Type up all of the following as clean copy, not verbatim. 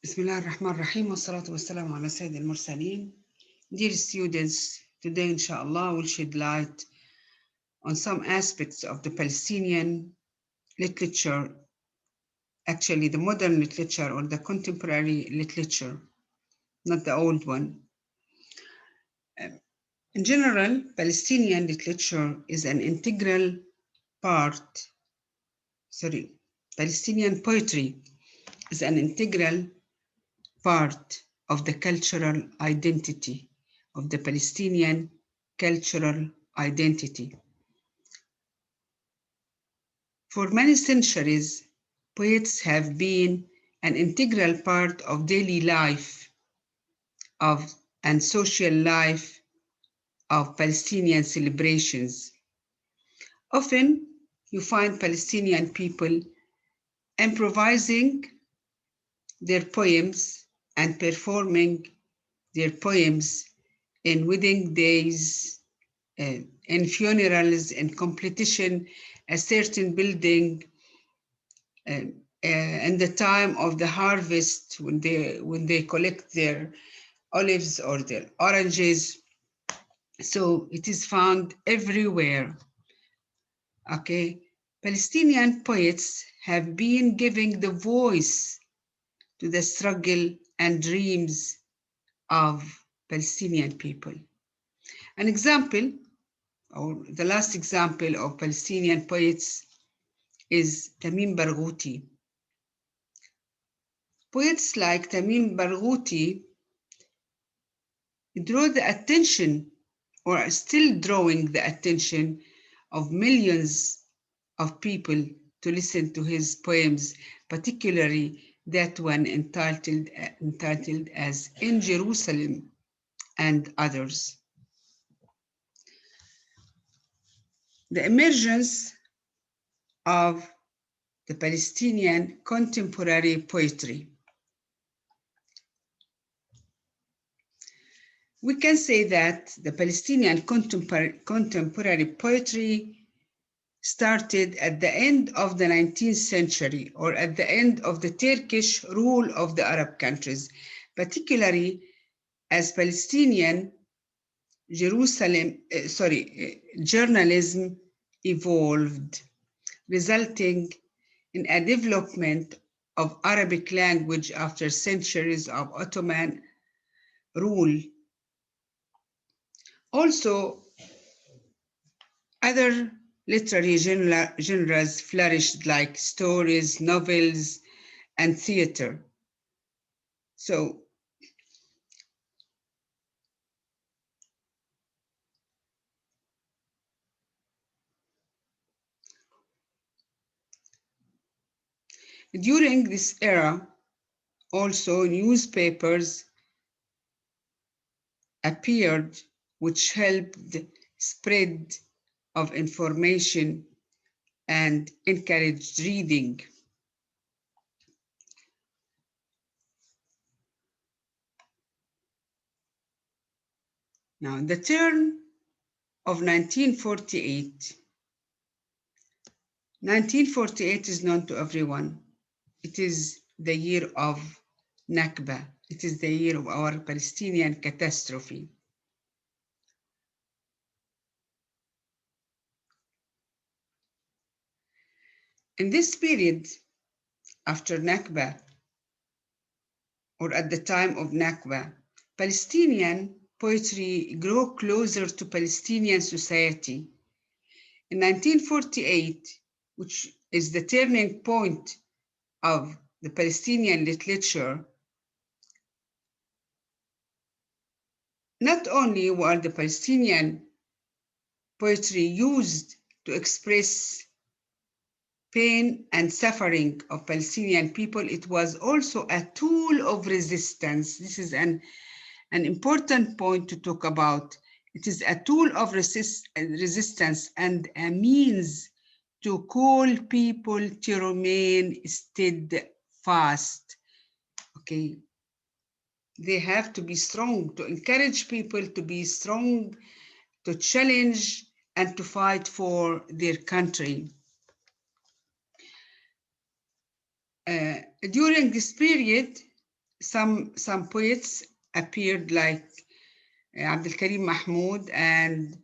بسم الله الرحمن الرحيم والصلاة والسلام على سيد المرسلين. Dear students, today inshallah we'll shed light on some aspects of the Palestinian literature, actually the modern literature or the contemporary literature, not the old one. In general, Palestinian literature is an integral part, Palestinian poetry is an integral part of the cultural identity of the Palestinian cultural identity. For many centuries, poets have been an integral part of daily life and social life of Palestinian celebrations. Often, you find Palestinian people improvising their poems and performing their poems in wedding days, in funerals, in competition, a certain building, in the time of the harvest when they collect their olives or their oranges. So it is found everywhere. Okay, Palestinian poets have been giving the voice to the struggle and dreams of Palestinian people. An example, or the last example of Palestinian poets is Tamim Barghouti. Poets like Tamim Barghouti draw the attention, or are still drawing the attention of millions of people to listen to his poems, particularly that one entitled as In Jerusalem and others. The emergence of the Palestinian contemporary poetry. We can say that the Palestinian contemporary poetry started at the end of the 19th century or at the end of the Turkish rule of the Arab countries, particularly as Palestinian journalism evolved, resulting in a development of Arabic language after centuries of Ottoman rule. Also, other literary genres flourished, like stories, novels, and theater. So, during this era, also newspapers appeared, which helped spread of information and encouraged reading. Now, the turn of 1948. 1948 is known to everyone. It is the year of Nakba. It is the year of our Palestinian catastrophe. In this period, after Nakba, or at the time of Nakba, Palestinian poetry grew closer to Palestinian society. In 1948, which is the turning point of the Palestinian literature, not only were the Palestinian poetry used to express pain and suffering of Palestinian people, it was also a tool of resistance. This is an important point to talk about. It is a tool of resistance and a means to call people to remain steadfast. Okay, they have to be strong, to encourage people to be strong, to challenge and to fight for their country. During this period, some poets appeared like عبد الكريم محمود and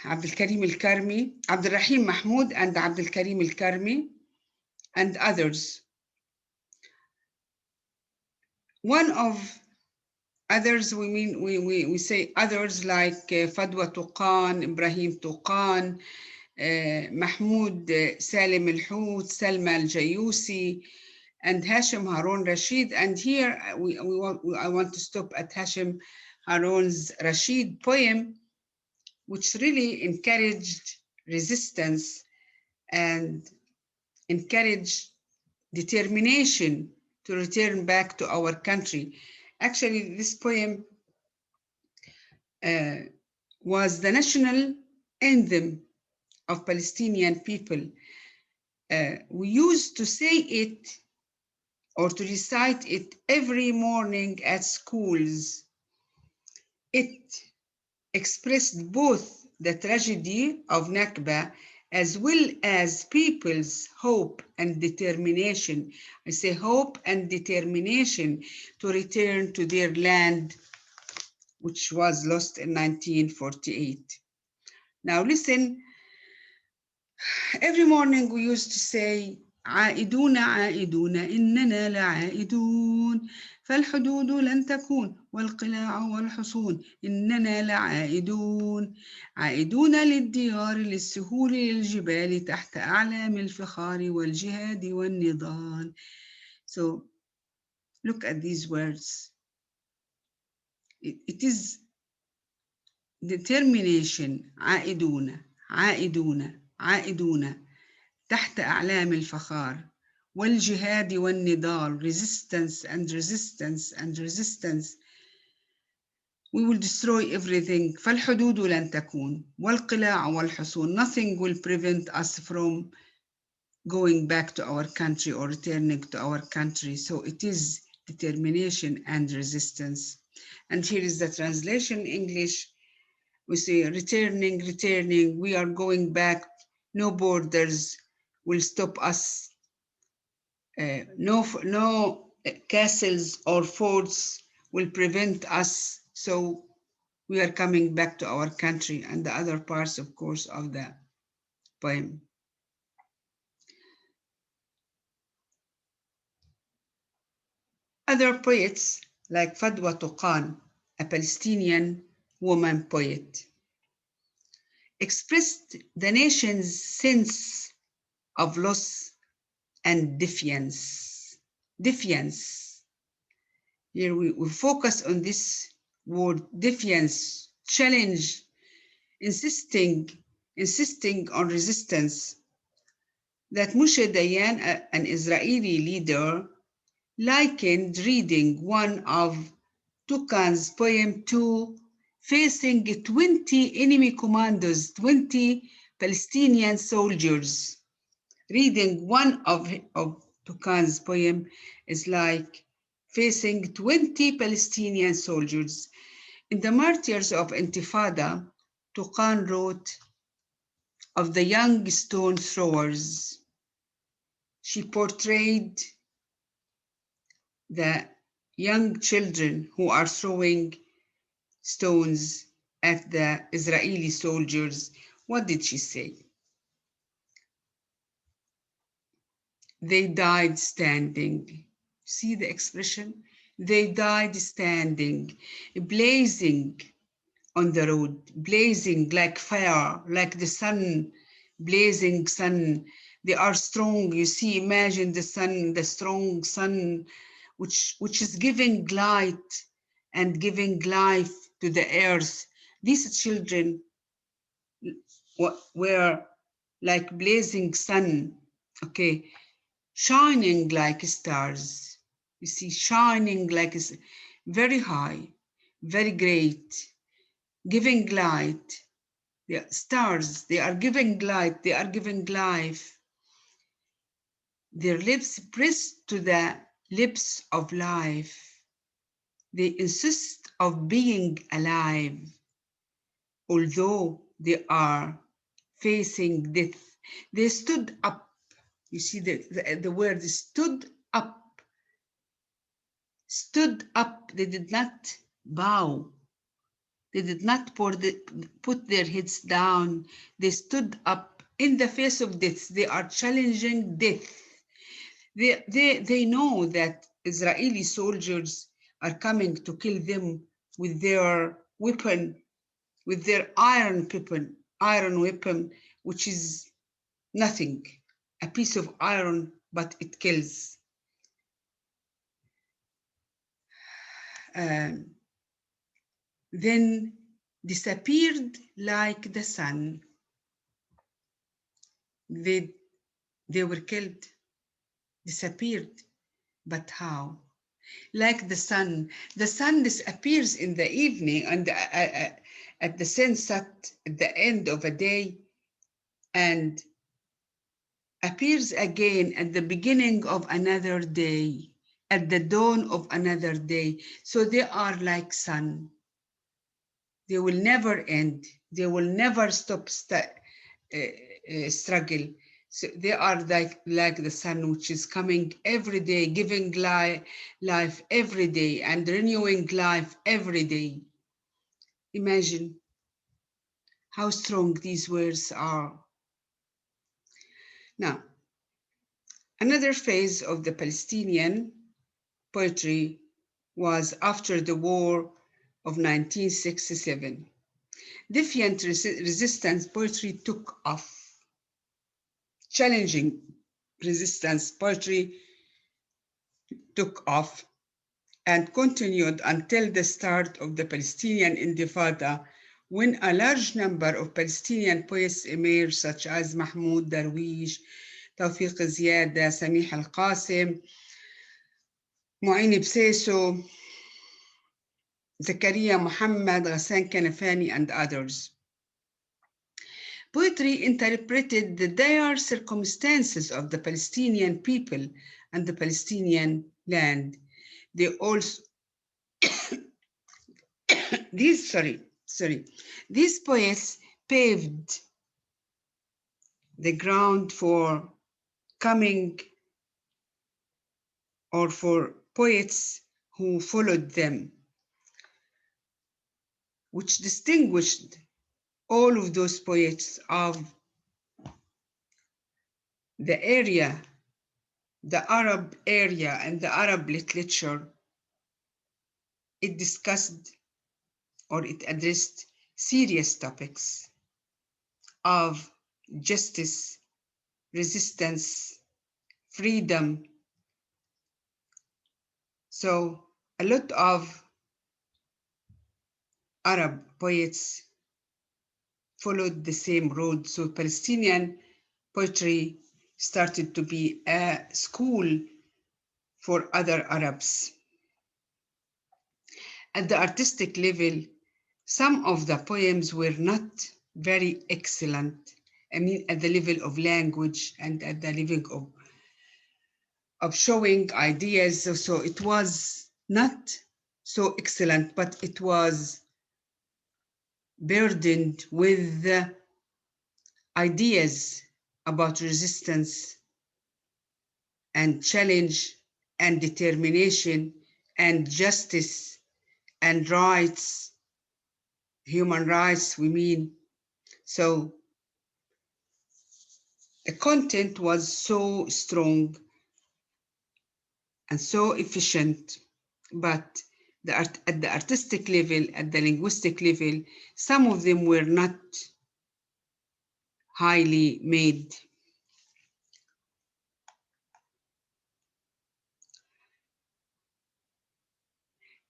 عبد الكريم الكرمي, عبد الرحيم محمود and عبد الكريم الكرمي and others. One of others, we say others like Fadwa Tuqan, Ibrahim Tuqan, Mahmoud Salim al-Hout, Salma al-Jayusi, and Hashim Harun Rashid. And here I want to stop at Hashim Harun's Rashid poem, which really encouraged resistance and encouraged determination to return back to our country. Actually, this poem was the national anthem of Palestinian people. We used to say it or to recite it every morning at schools. It expressed both the tragedy of Nakba as well as people's hope and determination. I say hope and determination to return to their land, which was lost in 1948. Now listen, every morning we used to say, عائدون عائدون إننا لعائدون فالحدود لن تكون والقلاع والحصون إننا لعائدون عائدون للديار للسهول للجبال تحت أعلام الفخار والجهاد والنضال. So look at these words. It is determination. عائدون عائدون عائدون تحت أعلام الفخار والجهاد والنضال, resistance and resistance and resistance. We will destroy everything. فالحدود لن تكون والقلاع والحصون. Nothing will prevent us from going back to our country or returning to our country. So it is determination and resistance. And here is the translation in English. We say returning, returning, we are going back. No borders will stop us. No castles or forts will prevent us. So we are coming back to our country, and the other parts, of course, of the poem. Other poets like Fadwa Tuqan, a Palestinian woman poet, expressed the nation's sense of loss and defiance. Defiance. Here we focus on this word, defiance, challenge, insisting on resistance. That Moshe Dayan, an Israeli leader, likened reading one of Tuqan's poem to facing 20 enemy commandos, 20 Palestinian soldiers. Reading one of Tuqan's poem is like facing 20 Palestinian soldiers. In the Martyrs of Intifada, Tuqan wrote of the young stone throwers. She portrayed the young children who are throwing stones at the Israeli soldiers. What did she say? They died standing. See the expression? They died standing, blazing on the road, blazing like fire, like the sun, blazing sun. They are strong. You see, imagine the sun, the strong sun, which is giving light and giving life to the earth. These children were like blazing sun, okay, shining like stars. You see, shining like very high, very great, giving light. They are stars, they are giving light, they are giving life. Their lips pressed to the lips of life. They insist of being alive, although they are facing death. They stood up. You see the word stood up. stood up. They did not bow. They did not put their heads down. They stood up in the face of death. They are challenging death. They know that Israeli soldiers are coming to kill them with their weapon, with their iron weapon, which is nothing, a piece of iron, but it kills. Then disappeared like the sun. They were killed, disappeared, but how? Like the sun disappears in the evening and at the sunset at the end of a day, and appears again at the beginning of another day, at the dawn of another day. So they are like sun. They will never end. They will never stop struggle. So they are like the sun, which is coming every day, giving life every day and renewing life every day. Imagine how strong these words are. Now, another phase of the Palestinian poetry was after the war of 1967. Defiant resistance poetry took off. Challenging resistance poetry took off and continued until the start of the Palestinian Intifada, when a large number of Palestinian poets emerged, such as Mahmoud Darwish, Tawfiq Ziyada, Samih Al-Qasim, Mu'in Bseiso, Zakaria Muhammad, Ghassan Kanafani, and others. Poetry interpreted the dire circumstances of the Palestinian people and the Palestinian land. They also these poets paved the ground for coming, or for poets who followed them, which distinguished all of those poets of the area, the Arab area and the Arab literature. It discussed, or it addressed, serious topics of justice, resistance, freedom. So a lot of Arab poets followed the same road. So Palestinian poetry started to be a school for other Arabs. At the artistic level, some of the poems were not very excellent. I mean, at the level of language and at the level of showing ideas. So it was not so excellent, but it was burdened with the ideas about resistance and challenge and determination and justice and rights, human rights, we mean. So the content was so strong and so efficient, but at the artistic level, at the linguistic level, some of them were not highly made.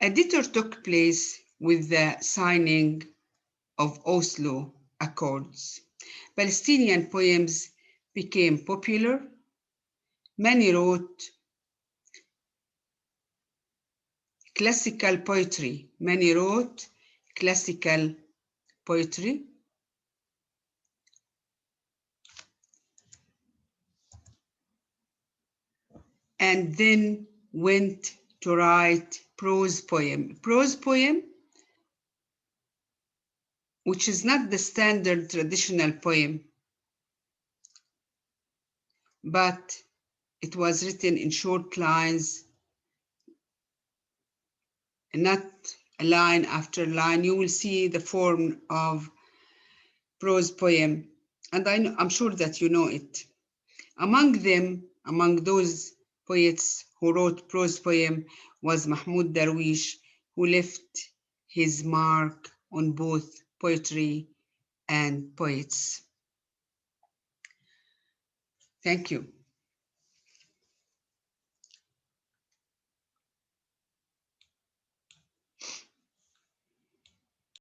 A detour took place with the signing of Oslo Accords. Palestinian poems became popular. Many wrote classical poetry. And then went to write prose poem. Prose poem, which is not the standard traditional poem, but it was written in short lines not a line after line. You will see the form of prose poem, and I'm sure that you know it. Among them, among those poets who wrote prose poem was Mahmoud Darwish, who left his mark on both poetry and poets. Thank you.